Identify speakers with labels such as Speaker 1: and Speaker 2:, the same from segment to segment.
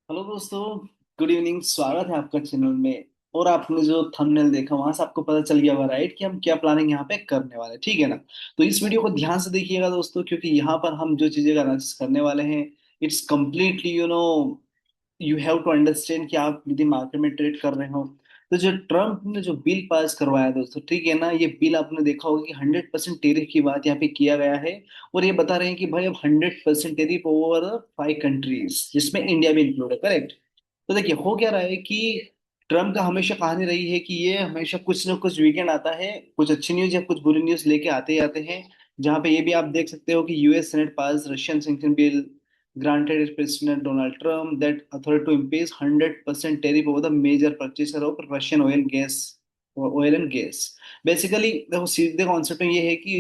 Speaker 1: Hello दोस्तों। Good evening. स्वागत है आपका चैनल में। और आपने जो थंबनेल देखा वहां से आपको पता चल गया होगा, राइट, कि हम क्या प्लानिंग यहाँ पे करने वाले हैं, ठीक है ना। तो इस वीडियो को ध्यान से देखिएगा दोस्तों, क्योंकि यहाँ पर हम जो चीजें का एनालिसिस करने वाले हैं, it's completely you have to understand कि आप यदि मार्केट में ट्रेड कर रहे हो। तो जो ट्रम्प ने जो बिल पास करवाया दोस्तों, ठीक है ना, ये बिल आपने देखा होगा कि 100% टेरिफ की बात यहाँ पे किया गया है। और ये बता रहे हैं कि भाई अब 100% टेरिफ ओवर 5 कंट्रीज, जिसमें इंडिया भी इंक्लूड है, करेक्ट। तो देखिए हो क्या रहा है कि ट्रम्प का हमेशा कहानी रही है कि ये हमेशा कुछ ना कुछ वीकेंड आता है, कुछ अच्छी न्यूज या कुछ बुरी न्यूज लेके आते ही आते हैं। जहां पे ये भी आप देख सकते हो कि US senate pass Russian sanction bill granted its President Donald Trump that authority to impose 100% tariff over the major purchaser of Russian oil and gas। Basically देखो सीधे कॉन्सेप्ट में ये है कि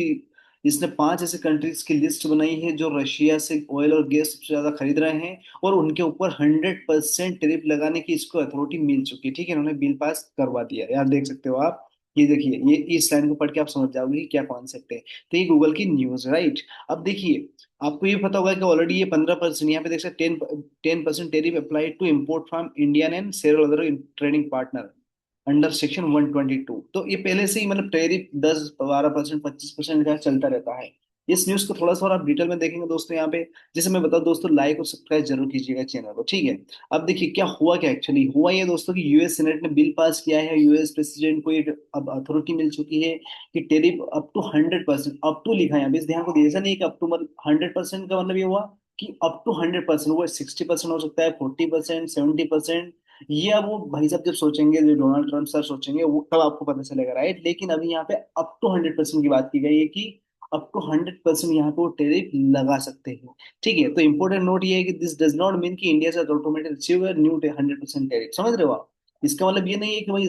Speaker 1: इसने 5 ऐसे कंट्रीज की लिस्ट बनाई है जो रशिया से ऑयल और गैस सबसे ज्यादा खरीद रहे हैं, और उनके ऊपर 100% टेरिफ लगाने की इसको अथॉरिटी मिल चुकी है, ठीक है। उन्होंने बिल पास करवा दिया यार, देख सकते हो आप। ये देखिए, ये इस लाइन को पढ़ के आप समझ जाओगे कि क्या कॉन्सेप्ट है। तो ये गूगल की न्यूज, राइट। अब देखिए, आपको ये पता होगा कि ऑलरेडी ये 15%, यहाँ पे देख सकते 10% tariff apply to import from Indian and several other trading partner under section 122। तो ये पहले से ही मतलब टेरिफ 10 12% 25% का चलता रहता है। इस न्यूज को थोड़ा सा और आप डिटेल में देखेंगे दोस्तों यहाँ पे। जैसे मैं बताऊं दोस्तों, लाइक और सब्सक्राइब जरूर कीजिएगा चैनल को, ठीक है। अब देखिए क्या हुआ, क्या एक्चुअली हुआ ये दोस्तों कि यूएस सेनेट ने बिल पास किया है। यूएस प्रेसिडेंट को एक अब अथॉरिटी मिल चुकी है कि tariff up to 100%, up to लिखा है यहाँ पे, इस ध्यान को दिए, ऐसा नहीं है कि अप टू मतलब 100% का मतलब ये हुआ कि अप टू 100%, वो 60% हो सकता है, 40%, 70%। ये अब वो भाई साहब जब सोचेंगे, जो डोनाल्ड ट्रम्प सर सोचेंगे, वो तब आपको पता चलेगा, राइट। लेकिन अभी यहाँ पे अप टू 100% की बात की गई है कि अप टू 100% यहाँ पे वो टेरिफ लगा सकते हैं, ठीक है। तो इंपॉर्टेंट नोट ये है कि दिस डज नॉट मीन कि इंडिया से ऑटोमेटिक रिसीव न्यू 100% टेरिफ, समझ रहे हो आप। इसका मतलब ये नहीं है कि भाई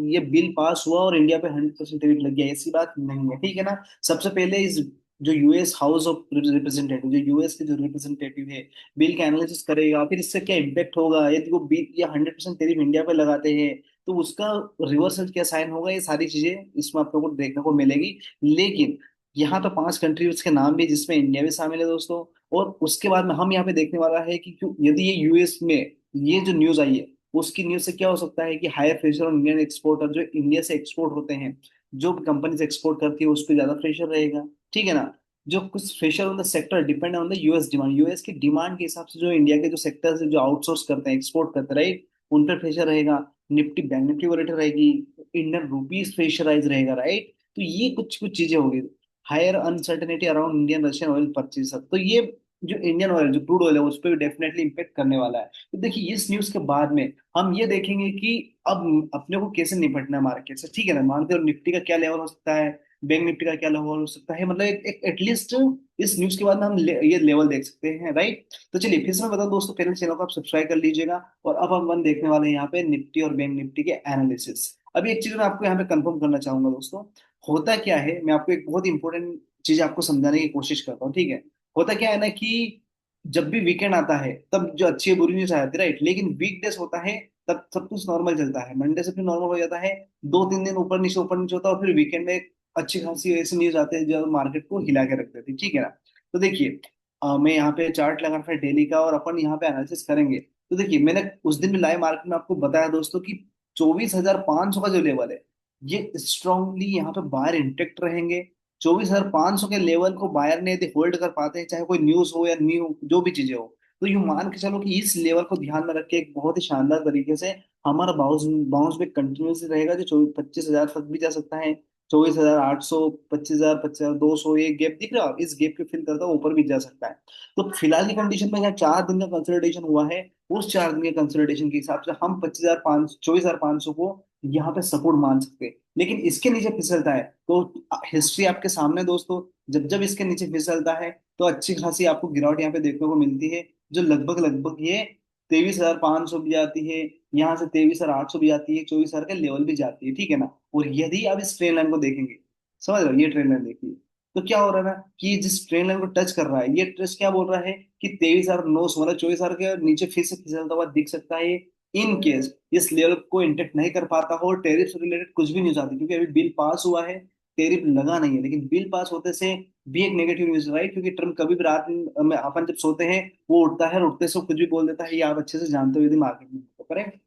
Speaker 1: ये बिल पास हुआ और इंडिया पे 100% टेरिफ लग गया, ऐसी बात नहीं है, ठीक है ना। सबसे पहले इस जो यूएस हाउस ऑफ रिप्रेजेंटेटिव, जो यूएस के जो रिप्रेजेंटेटिव है, बिल का एनालिसिस करेगा, फिर इससे क्या इम्पेक्ट होगा यदि वो बिल या 100% टैरिफ इंडिया पे लगाते हैं, तो उसका रिवर्सल क्या साइन होगा, ये सारी चीजें इसमें आप लोगों को देखने को मिलेगी। लेकिन यहाँ तो 5 कंट्रीज के नाम भी, जिसमें इंडिया भी शामिल है दोस्तों। और उसके बाद में हम यहाँ पे देखने वाला है कि क्यों यदि ये यूएस में ये जो न्यूज आई है, उसकी न्यूज से क्या हो सकता है कि higher pressure on Indian exporter, जो इंडिया से एक्सपोर्ट होते हैं, जो कंपनी से एक्सपोर्ट करती है उस पर ज्यादा प्रेशर रहेगा, ठीक है ना। जो कुछ pressure on the sector depend on the US demand, US की डिमांड के हिसाब से जो इंडिया के जो सेक्टर्स है जो आउटसोर्स करते हैं, एक्सपोर्ट करते हैं, राइट, उन पर प्रेशर रहेगा। निफ्टी, बैंक निफ्टी वो रेट रहेगी। इंडियन रुपीज प्रेशराइज रहेगा, राइट। तो ये कुछ कुछ चीजें होगी। Higher uncertainty around Indian Russian oil purchase, तो ये जो इंडियन ऑयल, जो क्रूड ऑयल है, उस पर डेफिनेटली इम्पेक्ट करने वाला है। तो देखिए इस न्यूज के बाद में हम ये देखेंगे कि अब अपने को कैसे निपटना है मार्केट से, ठीक है ना। मानते हो निफ्टी का क्या लेवल हो सकता है, बैंक निफ्टी का क्या लेवल हो सकता है, मतलब एक एटलीस्ट इस न्यूज के बाद में हम ये लेवल देख सकते हैं, राइट। तो चलिए फिर से मैं बताऊं दोस्तों, पहले चैनल को आप सब्सक्राइब कर लीजिएगा। और अब हम देखने वाले हैं यहाँ पे निफ्टी और बैंक निफ्टी के एनालिसिस। अभी एक चीज मैं आपको यहाँ पे कंफर्म करना चाहूंगा दोस्तों। होता क्या है, मैं आपको एक बहुत इंपॉर्टेंट चीज आपको समझाने की कोशिश करता हूँ, ठीक है। होता क्या है ना कि जब भी वीकेंड आता है तब जो अच्छी बुरी न्यूज आ जाती है, राइट। लेकिन वीकडेज होता है तब सब कुछ नॉर्मल चलता है, मंडे से फिर नॉर्मल हो जाता है। 2 3 दिन ऊपर नीचे होता है, और फिर वीकेंड में अच्छी खासी ऐसी न्यूज आती है जो मार्केट को हिला के रख देती है, ठीक है ना। तो देखिए, मैं यहाँ पे चार्ट लगा रखा है डेली का, और अपन यहाँ पे एनालिसिस करेंगे। तो देखिए मैंने उस दिन भी लाइव मार्केट में आपको बताया दोस्तों कि 24,500 का जो लेवल है, ये स्ट्रांगली यहाँ पे बायर इंटेक्ट रहेंगे। 24,500 के लेवल को बायर ने यदि होल्ड कर पाते हैं, चाहे कोई न्यूज हो या न्यू जो भी चीजें हो, तो यूं मान के चलो कि इस लेवल को ध्यान में रख के एक बहुत ही शानदार तरीके से हमारा बाउंस बाउंस बैक कंटिन्यूसली रहेगा, जो 25,000 तक भी जा सकता है। 24,800, 25,000, 25,200, ये गैप दिख रहा है, इस गैप के फिल करता हुआ ऊपर भी जा सकता है। तो फिलहाल की कंडीशन में यहाँ 4 दिन का कंसोलिडेशन हुआ है, उस 4 दिन के कंसोलिडेशन के हिसाब से हम 24,500 को यहाँ पे सपोर्ट मान सकते हैं। लेकिन इसके नीचे फिसलता है तो हिस्ट्री आपके सामने है दोस्तों। जब जब इसके नीचे फिसलता है तो अच्छी खासी आपको गिरावट यहाँ पे देखने को मिलती है, जो लगभग लगभग ये 23,500 भी जाती है, यहाँ से 23,800 भी जाती है, 24,000 के लेवल भी जाती है, ठीक है ना। और यदि आप इस ट्रेन लाइन को देखेंगे, समझ रहे हो, ये ट्रेन लाइन देखिए, तो क्या हो रहा है ना कि जिस ट्रेन लाइन को टच कर रहा है, ये टच क्या बोल रहा है कि 23,900 मतलब 24,000 के नीचे फिर से फिसलता हुआ दिख सकता है। इन केस इस लेवल को इंटेक्ट नहीं कर पाता हो, टेरिफ से रिलेटेड कुछ भी नहीं चाहती, क्योंकि अभी बिल पास हुआ है, टेरिफ लगा नहीं है, लेकिन बिल पास होते से भी एक नेगेटिव न्यूज है, राइट? क्योंकि ट्रम्प कभी भी रात में अपन जब सोते हैं वो उठता है और उठते से वो कुछ भी बोल देता है, ये आप अच्छे से जानते हो यदि मार्केट में तो, करेक्ट?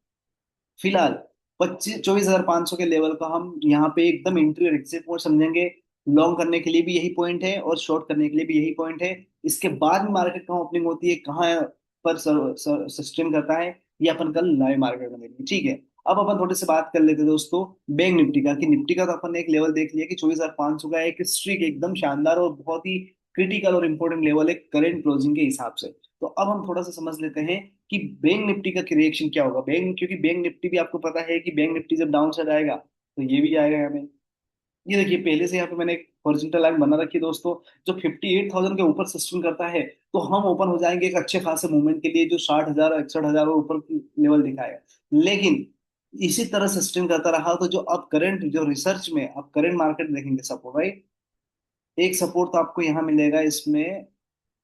Speaker 1: फिलहाल 24,500 के लेवल का हम यहाँ पे एकदम एंट्री और एग्जिट पॉइंट समझेंगे। लॉन्ग करने के लिए भी यही पॉइंट है और शॉर्ट करने के लिए भी यही पॉइंट है। इसके बाद में मार्केट कहाँ ओपनिंग होती है, कहाँ पर सस्टेन करता है, ये अपन कल लाइव मार्केट में देखेंगे, ठीक है? अब अपन थोड़ी सी बात कर लेते हैं दोस्तों बैंक निफ्टी का, कि निफ्टी का तो अपन ने एक लेवल देख लिया कि 24,500 का एक स्ट्रीक एकदम शानदार और बहुत ही क्रिटिकल और इंपॉर्टेंट लेवल है करंट क्लोजिंग के हिसाब से। तो अब हम थोड़ा सा समझ लेते हैं कि बैंक निफ्टी का रिएक्शन क्या होगा। बैंक, क्योंकि बैंक निफ्टी भी आपको पता है कि बैंक निफ्टी जब डाउन साइड आएगा तो ये भी आएगा यहाँ पे। ये देखिए पहले से यहाँ पे मैंने एक हॉरिजॉन्टल लाइन बना रखी है दोस्तों। जो 58,000 के ऊपर सस्टेन करता है तो हम ओपन हो जाएंगे एक अच्छे खासे मूवमेंट के लिए, जो 60,000 61,000 और ऊपर लेवल दिखाएगा। लेकिन इसी तरह सस्टेन करता रहा तो जो अब करंट जो रिसर्च में अब करंट मार्केट देखेंगे सपोर्ट, राइट? एक सपोर्ट तो आपको यहाँ मिलेगा इसमें,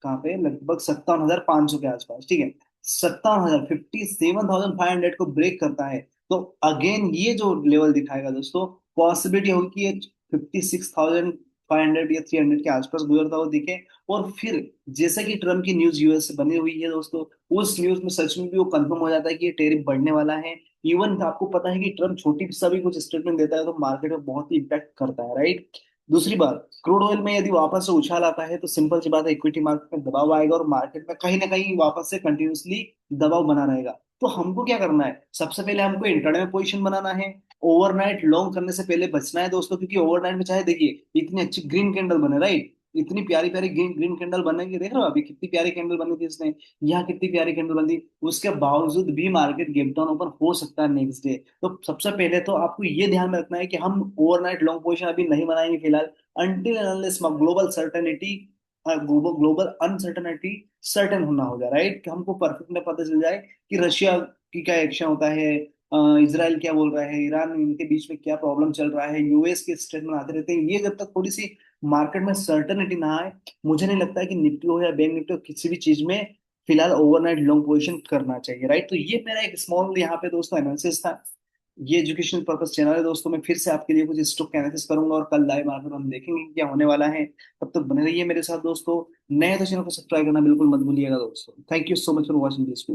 Speaker 1: कहाँ पे, लगभग 57,500 के आसपास, ठीक है? 57,000 57,500 को ब्रेक करता है तो अगेन ये जो लेवल दिखाएगा दोस्तों, पॉसिबिलिटी होगी कि ये 56,500 या 300 के आसपास गुजरता हुआ दिखे। और फिर जैसे कि ट्रम्प की न्यूज यूएस से बनी हुई है दोस्तों, उस न्यूज में सच में भी वो कंफर्म हो जाता है कि ये टेरिफ बढ़ने वाला है। इवन आपको पता है कि ट्रम्प छोटी सा भी कुछ स्टेटमेंट देता है तो मार्केट में बहुत ही इम्पैक्ट करता है, राइट? दूसरी बात, क्रूड ऑयल में यदि वापस से उछाल आता है तो सिंपल सी बात है, इक्विटी मार्केट में दबाव आएगा और मार्केट में कहीं ना कहीं वापस से कंटिन्यूसली दबाव बना रहेगा। तो हमको क्या करना है, सबसे पहले हमको इंट्राडे में पोजीशन बनाना है। ओवरनाइट लॉन्ग करने से पहले बचना है दोस्तों, क्योंकि ओवरनाइट में चाहे देखिए इतनी अच्छी ग्रीन कैंडल बने, राइट? इतनी प्यारी प्यारी ग्रीन ग्रीन कैंडल बनेगी, देख रहे हो अभी कितनी प्यारी कैंडल बनी थी इसने, यहाँ कितनी प्यारी कैंडल बनी थी, उसके बावजूद भी मार्केट गैप डाउन ओपन हो सकता है नेक्स्ट डे। तो सबसे पहले तो आपको ये ध्यान में रखना है कि हम ओवरनाइट लॉन्ग पोजीशन अभी नहीं बनाएंगे फिलहाल, until and unless global certainty, global uncertainty certain होना होगा, राइट? कि हमको परफेक्ट में पता चल जाए कि रशिया की क्या एक्शन होता है, इसराइल क्या बोल रहा है, ईरान इनके बीच में क्या प्रॉब्लम चल रहा है, यूएस के स्टेटमेंट आते रहते हैं, ये जब तक थोड़ी सी मार्केट में सर्टेनिटी ना आए, मुझे नहीं लगता है कि निफ्टी हो या बैंक निफ्टी हो किसी भी चीज में फिलहाल ओवरनाइट लॉन्ग पोजीशन करना चाहिए, राइट? तो ये मेरा एक स्मॉल यहाँ पे दोस्तों एनालिसिस था। ये एजुकेशनल पर्पस चैनल है दोस्तों, मैं फिर से आपके लिए कुछ स्टॉक एनालिसिस करूंगा और कल लाइव आकर हम देखेंगे कि क्या होने वाला है। तब तक बने रहिए मेरे साथ दोस्तों। नए तो चैनल को सब्सक्राइब करना बिल्कुल मत भूलिएगा दोस्तों। Thank you so much for watching this video.